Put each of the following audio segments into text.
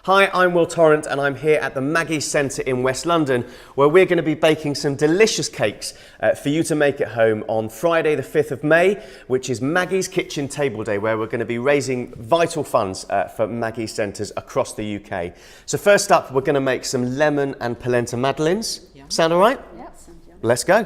Hi, I'm Will Torrent and I'm here at the Maggie Centre in West London where we're going to be baking some delicious cakes for you to make at home on Friday the 5th of May, which is Maggie's Kitchen Table Day, where we're going to be raising vital funds for Maggie Centres across the UK. So first up, we're going to make some lemon and polenta madeleines. Yeah. Sound all right? Yeah. Let's go.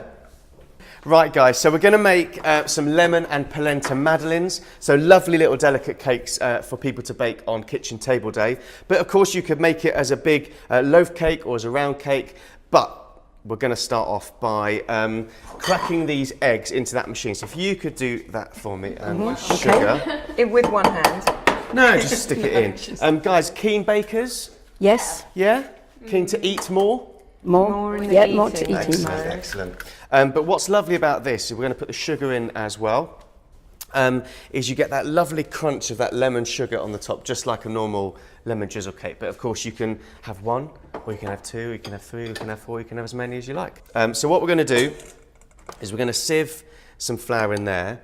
Right guys, so we're going to make some lemon and polenta madeleines, so lovely little delicate cakes for people to bake on kitchen table day. But of course you could make it as a big loaf cake or as a round cake, but we're going to start off by cracking these eggs into that machine. So if you could do that for me, and sugar. Okay. With one hand. No, just stick it in. Guys, keen bakers? Yes. Yeah? Keen to eat more? More to eating. Excellent. But what's lovely about this is we're going to put the sugar in as well. Is you get that lovely crunch of that lemon sugar on the top, just like a normal lemon drizzle cake. But of course you can have one, or you can have two, you can have three, you can have four, you can have as many as you like. So what we're going to do is we're going to sieve some flour in there.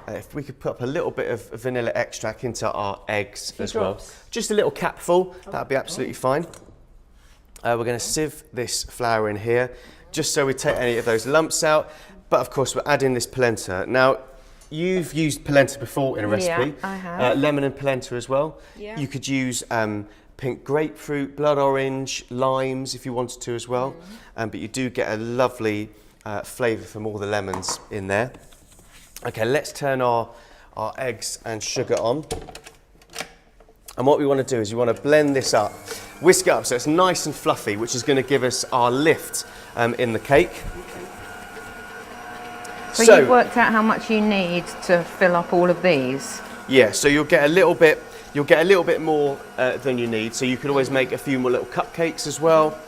If we could put up a little bit of vanilla extract into our eggs as well. Just a little capful, that'd be absolutely fine. We're going to sieve this flour in here, just so we take any of those lumps out. But of course, we're adding this polenta. Now, you've used polenta before in a recipe. Yeah, I have. Lemon and polenta as well. Yeah. You could use pink grapefruit, blood orange, limes if you wanted to as well. But you do get a lovely flavour from all the lemons in there. Okay, let's turn our eggs and sugar on. And what we want to do is we want to blend this up, whisk it up so it's nice and fluffy, which is going to give us our lift in the cake. So you've worked out how much you need to fill up all of these? Yeah, so you'll get a little bit more than you need. So you could always make a few more little cupcakes as well.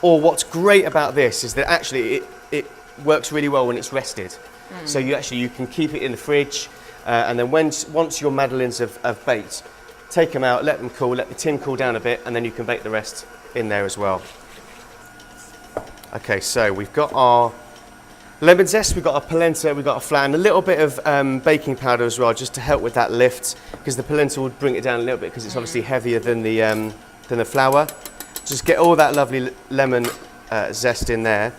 Or what's great about this is that actually it works really well when it's rested. So you can keep it in the fridge. And then once your madeleines have baked, take them out, let them cool, let the tin cool down a bit, and then you can bake the rest in there as well. Okay, so we've got our lemon zest, we've got our polenta, we've got our flour, and a little bit of baking powder as well, just to help with that lift, because the polenta will bring it down a little bit, because it's obviously heavier than the flour. Just get all that lovely lemon zest in there.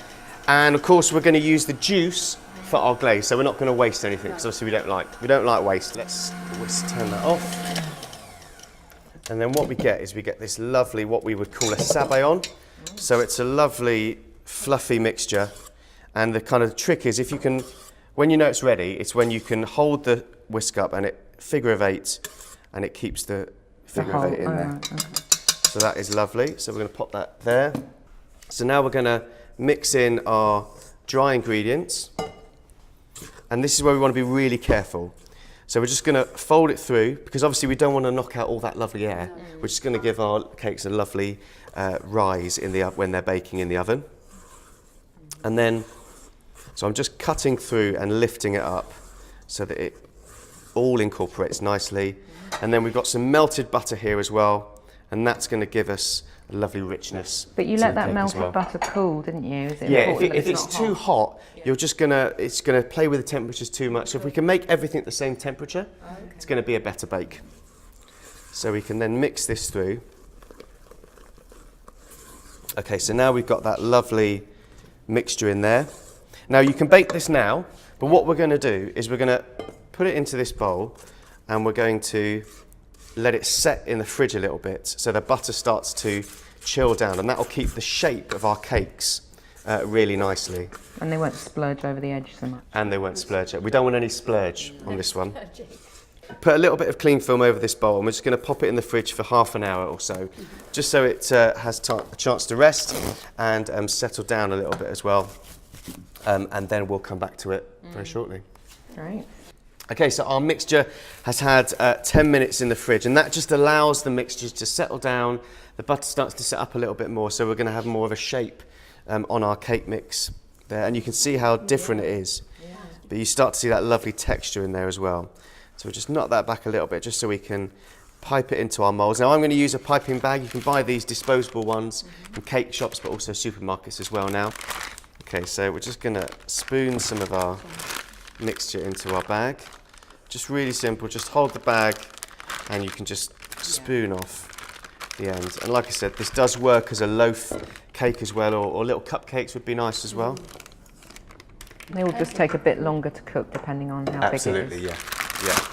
And of course, we're going to use the juice for our glaze, so we're not going to waste anything, because obviously we don't like waste. Let's turn that off. And then what we get is we get this lovely, what we would call a sabayon. So it's a lovely fluffy mixture, and the kind of trick is, if you can, when you know it's ready, it's when you can hold the whisk up and it figure of eight, and it keeps the figure of eight in there. Okay. So that is lovely. So we're going to pop that there. So now we're going to mix in our dry ingredients. And this is where we want to be really careful. So we're just going to fold it through, because obviously we don't want to knock out all that lovely air. We're just going to give our cakes a lovely rise when they're baking in the oven. And then, so I'm just cutting through and lifting it up so that it all incorporates nicely. And then we've got some melted butter here as well, and that's going to give us a lovely richness. But you let that melted butter cool, didn't you? Is it if it's too hot, it's gonna play with the temperatures too much. So if we can make everything at the same temperature, it's gonna be a better bake. So we can then mix this through. Okay, so now we've got that lovely mixture in there. Now you can bake this now, but what we're gonna do is we're gonna put it into this bowl, and we're going to let it set in the fridge a little bit so the butter starts to chill down, and that will keep the shape of our cakes really nicely. And they won't splurge over the edge so much. And they won't splurge. We don't want any splurge on this one. Put a little bit of cling film over this bowl, and we're just going to pop it in the fridge for half an hour or so, just so it has a chance to rest and settle down a little bit as well. And then we'll come back to it very shortly. Great. Okay, so our mixture has had 10 minutes in the fridge, and that just allows the mixture to settle down. The butter starts to set up a little bit more, so we're going to have more of a shape on our cake mix there. And you can see how different it is. Yeah. But you start to see that lovely texture in there as well. So we'll just knock that back a little bit, just so we can pipe it into our moulds. Now I'm going to use a piping bag. You can buy these disposable ones in cake shops, but also supermarkets as well now. Okay, so we're just going to spoon some of our mixture into our bag. Just really simple, just hold the bag and you can just spoon off the end. And like I said, this does work as a loaf cake as well, or little cupcakes would be nice as well. They will just take a bit longer to cook depending on how Absolutely, big it is. yeah.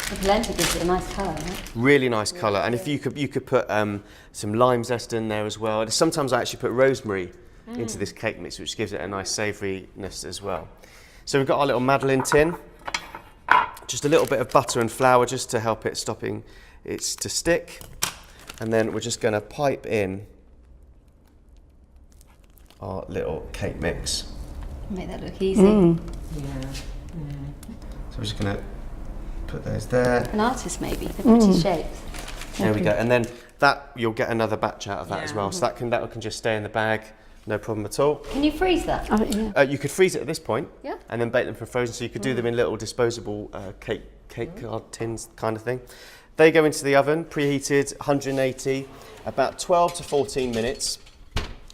The polenta gives it a nice colour, right? Really nice colour, and if you could put some lime zest in there as well. Sometimes I actually put rosemary into this cake mix, which gives it a nice savouriness as well. So we've got our little Madeleine tin, just a little bit of butter and flour just to help it stopping it to stick, and then we're just going to pipe in our little cake mix. Make that look easy. So we're just going to put those there. An artist maybe, they're pretty shapes. There we go, and then that you'll get another batch out of that as well. So that can just stay in the bag, no problem at all. Can you freeze that? Oh, yeah. You could freeze it at this point, Yeah. and then bake them for frozen. So you could do them in little disposable cake card tins kind of thing. They go into the oven, preheated, 180, about 12 to 14 minutes,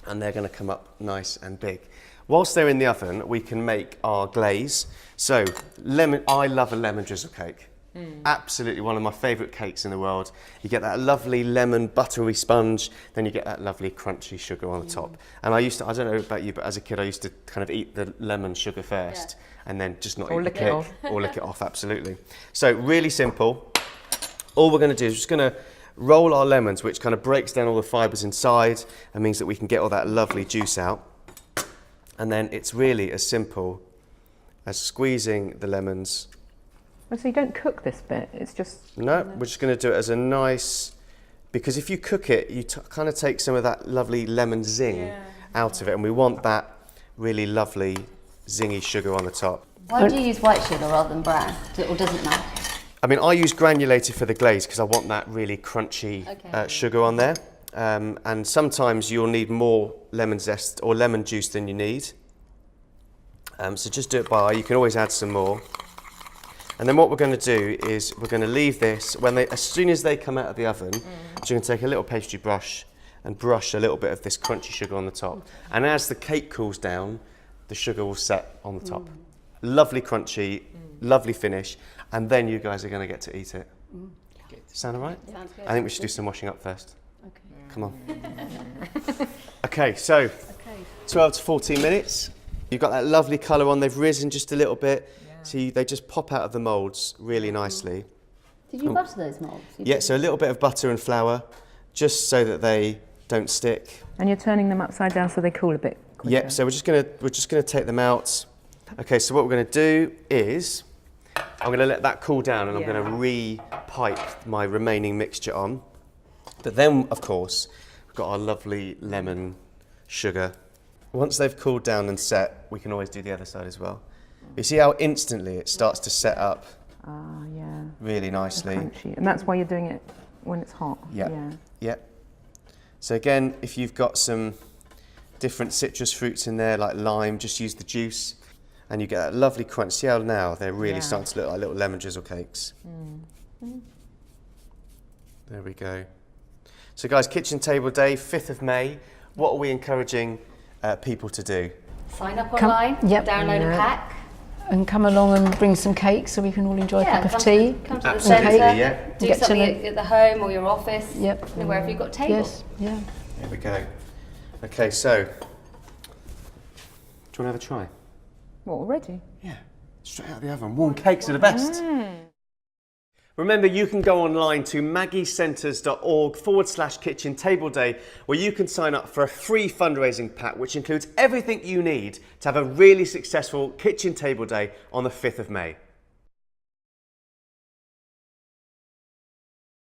and they're going to come up nice and big. Whilst they're in the oven, we can make our glaze. So I love a lemon drizzle cake. Absolutely one of my favourite cakes in the world. You get that lovely lemon buttery sponge, then you get that lovely crunchy sugar on the top. And I don't know about you, but as a kid I used to kind of eat the lemon sugar first and then just not eat the cake. Or lick it off, absolutely. So really simple. All we're going to do is just going to roll our lemons, which kind of breaks down all the fibres inside and means that we can get all that lovely juice out. And then it's really as simple as squeezing the lemons. Oh, so you don't cook this bit, it's just... No, we're just going to do it as a nice, because if you cook it, you kind of take some of that lovely lemon zing out of it, and we want that really lovely zingy sugar on the top. Why do you use white sugar rather than brown? Or does it matter? I mean, I use granulated for the glaze because I want that really crunchy sugar on there. And sometimes you'll need more lemon zest or lemon juice than you need. So just do it by, you can always add some more. And then what we're going to do is we're going to leave this, as soon as they come out of the oven, so you're going to take a little pastry brush and brush a little bit of this crunchy sugar on the top. And as the cake cools down, the sugar will set on the top. Lovely crunchy, lovely finish, and then you guys are going to get to eat it. Sound all right? Sounds good. I think we should do some washing up first. Okay. Come on. Okay, so 12 to 14 minutes. You've got that lovely colour on, they've risen just a little bit. See, they just pop out of the moulds really nicely. Did you butter those moulds? Yeah, so a little bit of butter and flour, just so that they don't stick. And you're turning them upside down so they cool a bit quicker. Yep, so we're just gonna take them out. Okay, so what we're gonna do is, I'm gonna let that cool down and I'm gonna re-pipe my remaining mixture on. But then, of course, we've got our lovely lemon sugar. Once they've cooled down and set, we can always do the other side as well. You see how instantly it starts to set up really nicely. Crunchy. And that's why you're doing it when it's hot. Yeah. So again, if you've got some different citrus fruits in there, like lime, just use the juice and you get that lovely crunch. See how now they're really starting to look like little lemon drizzle cakes. There we go. So guys, Kitchen Table Day, 5th of May. What are we encouraging people to do? Sign up online, download a pack. And come along and bring some cake so we can all enjoy a cup of tea. Come to the Absolutely, centre, do something at the home or your office, wherever you've got tables. Yes, There we go. Okay, so, do you want to have a try? What, already? Yeah, straight out of the oven. Warm cakes are the best. Remember, you can go online to maggiecenters.org/kitchen table day, where you can sign up for a free fundraising pack, which includes everything you need to have a really successful kitchen table day on the 5th of May.